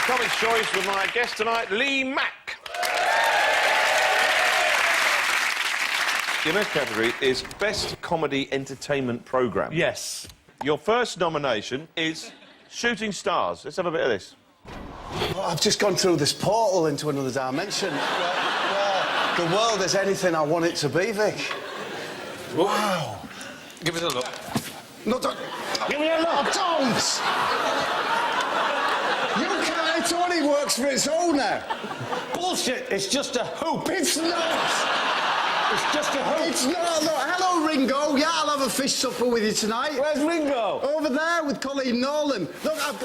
Comics Choice with my guest tonight, Mack. Your next category is Best Comedy Entertainment Programme. Yes. Your first nomination is Shooting Stars. Let's have a bit of this. Well, I've just gone through this portal into another dimension where the world is anything I want it to be, Vic. Wow. Give us a look. No, don't. Give me a look. Don't! You can't. It only works for its owner. Bullshit. It's just a hoop. It's not. It's just a hoop. It's not. Look, hello, Ringo. Yeah, I'll have a fish supper with you tonight. Where's Ringo? Over there with Colleen Nolan. Look, I've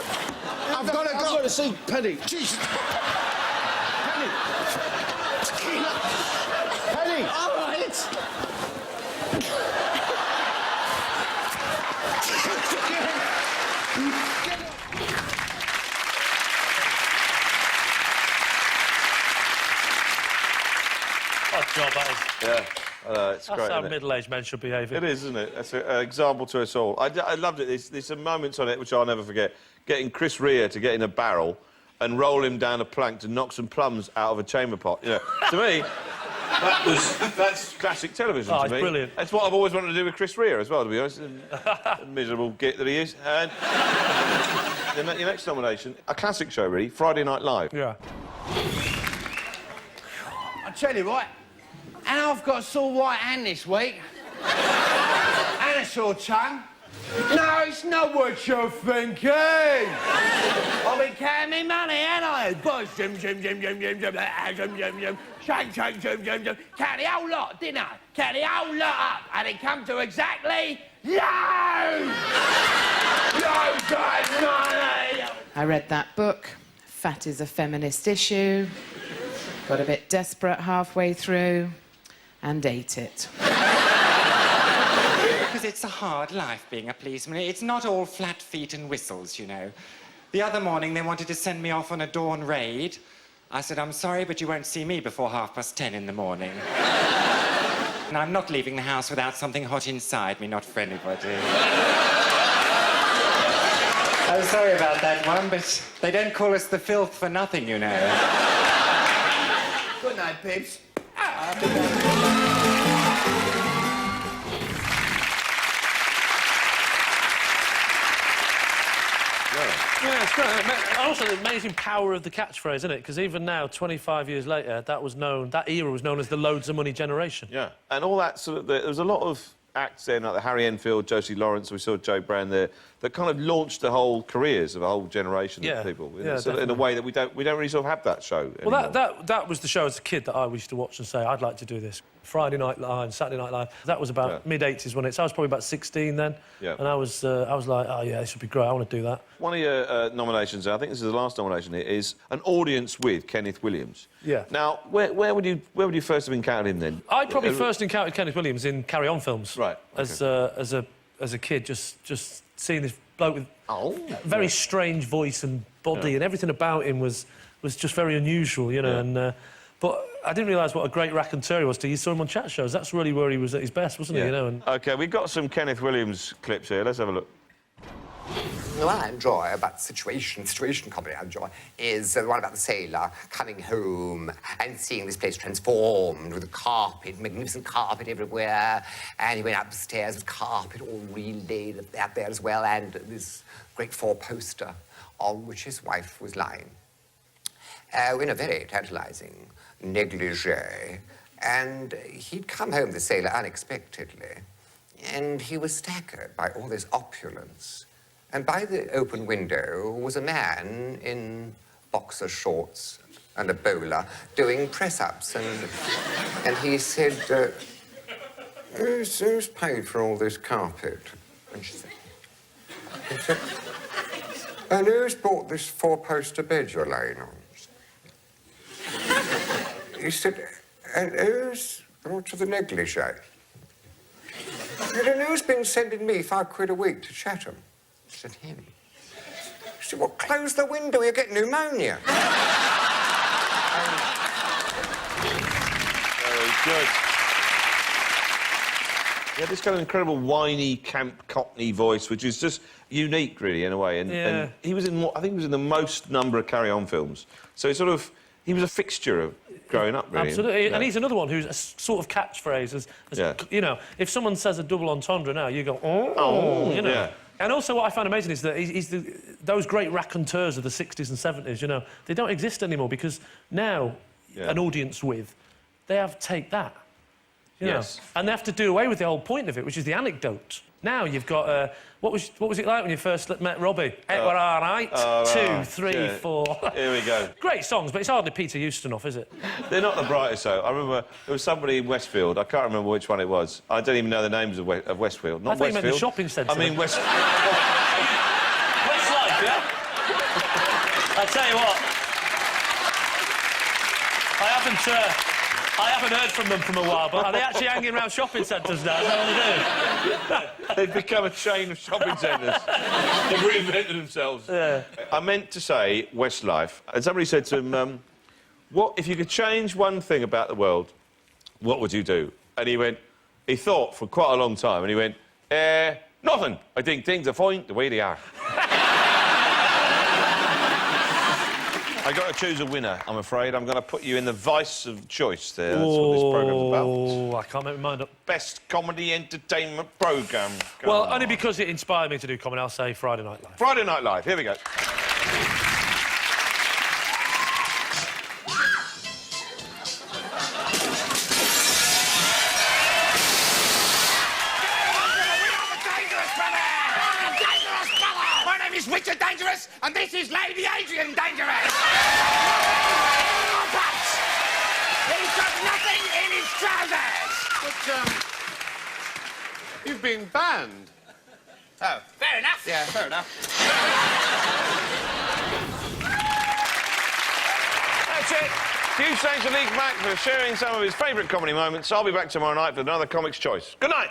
got to go. I've got to see Penny. Jesus. Penny. Penny. All right. What job that is. Yeah, it's great. That's how Isn't it? middle-aged men should behave. It is, isn't it? That's an example to us all. I loved it. There's some moments on it which I'll never forget. Getting Chris Rea to get in a barrel and roll him down a plank to knock some plums out of a chamber pot. You know, to me, that's classic television to it's me. Brilliant. That's what I've always wanted to do with Chris Rea as well, to be honest. A miserable git that he is. And your next nomination, a classic show, really, Friday Night Live. Yeah. I tell you what, and I've got a sore right hand this week. And a sore tongue. No, it's not what you're thinking. I've been counting me money, ain't I? Buzz, jim, jim, jim, jim, jim, jim, jim, jim, jim, shake, shake, jim, jim, jim. Count the whole lot, didn't I? Count the whole lot up, and it come to exactly loads. Loads of money. I read that book, Fat is a Feminist Issue, got a bit desperate halfway through, and ate it. Because it's a hard life being a policeman. It's not all flat feet and whistles, you know. The other morning, they wanted to send me off on a dawn raid. I said, I'm sorry, but you won't see me before 10:30 in the morning. And I'm not leaving the house without something hot inside me, not for anybody. I'm sorry about that one, but they don't call us the filth for nothing, you know. Good night, Pips. Yeah, it's great. Also, the amazing power of the catchphrase, isn't it? Because even now, 25 years later, that era was known as the loads of money generation. Yeah, and all that sort of... There was a lot of acts there, like the Harry Enfield, Josie Lawrence, we saw Joe Brown there, that kind of launched the whole careers of a whole generation of people. In a way that we don't really sort of have that show anymore. Well, that was the show as a kid that I used to watch and say, I'd like to do this. Friday Night Live, Saturday Night Live. That was about mid-80s when I was probably about 16 then. Yeah. And I was like, oh, yeah, this would be great, I want to do that. One of your nominations, I think this is the last nomination here, is An Audience with Kenneth Williams. Yeah. Now, where would you first have encountered him then? I probably first encountered Kenneth Williams in Carry On films. Right. Okay. As a kid, just seeing this bloke with a very strange voice and body and everything about him was just very unusual, you know. Yeah. And but I didn't realise what a great raconteur he was till you saw him on chat shows. That's really where he was at his best, wasn't he? You know. And... OK, we've got some Kenneth Williams clips here. Let's have a look. What I enjoy about situation comedy I enjoy is the one about the sailor coming home and seeing this place transformed with a carpet, magnificent carpet everywhere, and he went upstairs with carpet all relaid out there as well, and this great four-poster on which his wife was lying in a very tantalising negligee. And he'd come home, the sailor, unexpectedly, and he was staggered by all this opulence. And by the open window was a man in boxer shorts and a bowler doing press-ups. And he said, who's paid for all this carpet? And she said, and who's bought this four-poster bed you're laying on? He said, and who's brought to the negligee? And who's been sending me £5 a week to Chatham? Said him. He said, well, close the window, you get pneumonia. Very good. He had this kind of incredible whiny, camp Cockney voice, which is just unique, really, in a way. And he was in, I think he was in the most number of Carry On films. So he was a fixture of growing up, really. Absolutely. And he's another one who's a sort of catchphrase. You know, if someone says a double entendre now, you go, oh, you know. Yeah. And also what I find amazing is that those great raconteurs of the 60s and 70s, you know, they don't exist anymore because now an audience they have take that. You know? And they have to do away with the whole point of it, which is the anecdote. Now you've got... what was it like when you first met Robbie? It were all right. 2, 3, 4... Here we go. Great songs, but it's hardly Peter Ustinov, is it? They're not the brightest, though. I remember there was somebody in Westfield. I can't remember which one it was. I don't even know the names of Westfield. Not I thought Westfield. you meant the shopping centre. I mean Westlife, yeah? I tell you what... I haven't heard from them for a while, but are they actually hanging around shopping centres now? Is that what they do? They've become a chain of shopping centres. They've reinvented themselves. Yeah. I meant to say Westlife, and somebody said to him, what if you could change one thing about the world, what would you do? And he thought for quite a long time, and he went, nothing. I think things are fine the way they are. I got to choose a winner, I'm afraid. I'm going to put you in the vice of choice there. That's what this programme's about. Oh, I can't make my mind up. Best comedy entertainment programme. Well, only because it inspired me to do comedy, I'll say Friday Night Live. Friday Night Live, here we go. Richard Dangerous, and this is Lady Adrian Dangerous. He's got nothing in his trousers. But, you've been banned. Oh, fair enough. Yeah, fair enough. That's it. Huge thanks to Mack for sharing some of his favourite comedy moments. I'll be back tomorrow night for another Comics Choice. Good night.